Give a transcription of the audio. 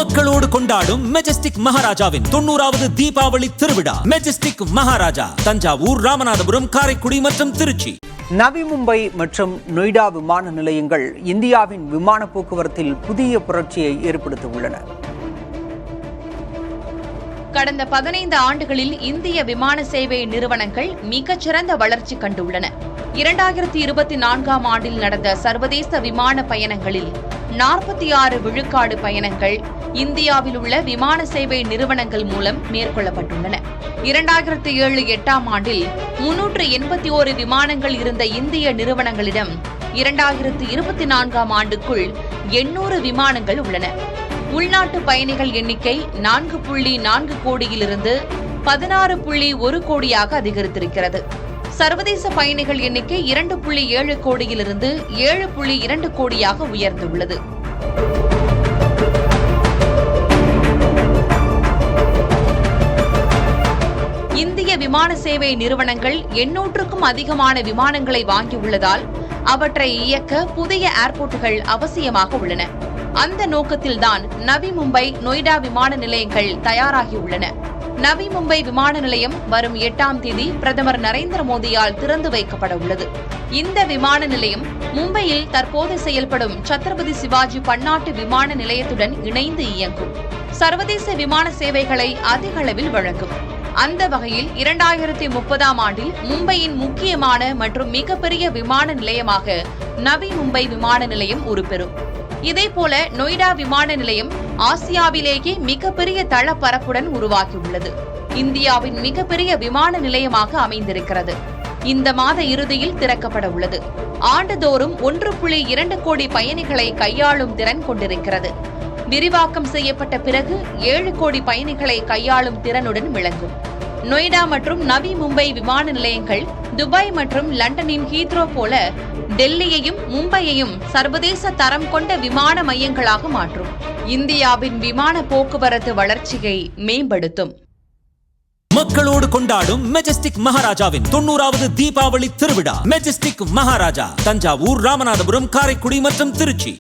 மக்களோடு கொண்டாடும் மெஜஸ்டிக் மகாராஜாவின் 90வது தீபாவளி திருவிழா. மெஜஸ்டிக் மகாராஜா தஞ்சாவூர், ராமநாதபுரம், காரைக்குடி மற்றும் திருச்சி. நவி மும்பை மற்றும் நொய்டா விமான நிலையங்கள் இந்தியாவின் விமான போக்குவரத்தில் புதிய புரட்சியை ஏற்படுத்தியுள்ளன. கடந்த 15 ஆண்டுகளில் இந்திய விமான சேவை நிறுவனங்கள் மிகச்சிறந்த வளர்ச்சி கண்டுள்ளன. 2024ஆம் ஆண்டில் நடந்த சர்வதேச விமான பயணங்களில் 46 விழுக்காடு பயணங்கள் இந்தியாவில் உள்ள விமான சேவை நிறுவனங்கள் மூலம் மேற்கொள்ளப்பட்டுள்ளன. 2007-8ஆம் ஆண்டில் 381 விமானங்கள் இருந்த இந்திய நிறுவனங்களிடம் 2024ஆம் ஆண்டுக்குள் 800 விமானங்கள் உள்ளன. உள்நாட்டு பயணிகள் எண்ணிக்கை 4.4 கோடியிலிருந்து 16.1 கோடியாக அதிகரித்திருக்கிறது. சர்வதேச பயணிகள் எண்ணிக்கை 2.7 கோடியிலிருந்து 7.2 கோடியாக உயர்ந்துள்ளது. இந்திய விமான சேவை நிறுவனங்கள் 800க்கும் அதிகமான விமானங்களை வாங்கியுள்ளதால் அவற்றை இயக்க புதிய ஏர்போர்ட்டுகள் அவசியமாக உள்ளன. அந்த நோக்கத்தில்தான் நவி மும்பை, நொய்டா விமான நிலையங்கள் தயாராகியுள்ளன. நவி மும்பை விமான நிலையம் வரும் 8ஆம் தேதி பிரதமர் நரேந்திர மோடியால் திறந்து வைக்கப்பட உள்ளது. இந்த விமான நிலையம் மும்பையில் தற்போது செயல்படும் சத்ரபதி சிவாஜி பன்னாட்டு விமான நிலையத்துடன் இணைந்து இயங்கும். சர்வதேச விமான சேவைகளை அதிக அளவில் வழங்கும். அந்த வகையில் 2030ஆம் ஆண்டில் மும்பையின் முக்கியமான மற்றும் மிகப்பெரிய விமான நிலையமாக நவி மும்பை விமான நிலையம் உருப்பெறும். இதேபோல நொய்டா விமான நிலையம் ஆசியாவிலேயே மிகப்பெரிய தளப்பரப்புடன் உருவாகியுள்ளது. இந்தியாவின் மிகப்பெரிய விமான நிலையமாக அமைந்திருக்கிறது. இந்த மாத இறுதியில் திறக்கப்பட உள்ளது. ஆண்டுதோறும் 1.2 கோடி பயணிகளை கையாளும் திறன் கொண்டிருக்கிறது. விரிவாக்கம் செய்யப்பட்ட பிறகு 7 கோடி பயணிகளை கையாளும் திறனுடன் விளங்கும். நொய்டா மற்றும் நவி மும்பை விமான நிலையங்கள் துபாய் மற்றும் லண்டனின் ஹீத்ரோ போல டெல்லியையும் மும்பையையும் சர்வதேச தரம் கொண்ட விமான மையங்களாக மாற்றும். இந்தியாவின் விமான போக்குவரத்து வளர்ச்சியை மேம்படுத்தும். மக்களோடு கொண்டாடும் மெஜஸ்டிக் மகாராஜாவின் 90வது தீபாவளி திருவிழா. மெஜஸ்டிக் மகாராஜா தஞ்சாவூர், ராமநாதபுரம், காரைக்குடி மற்றும் திருச்சி.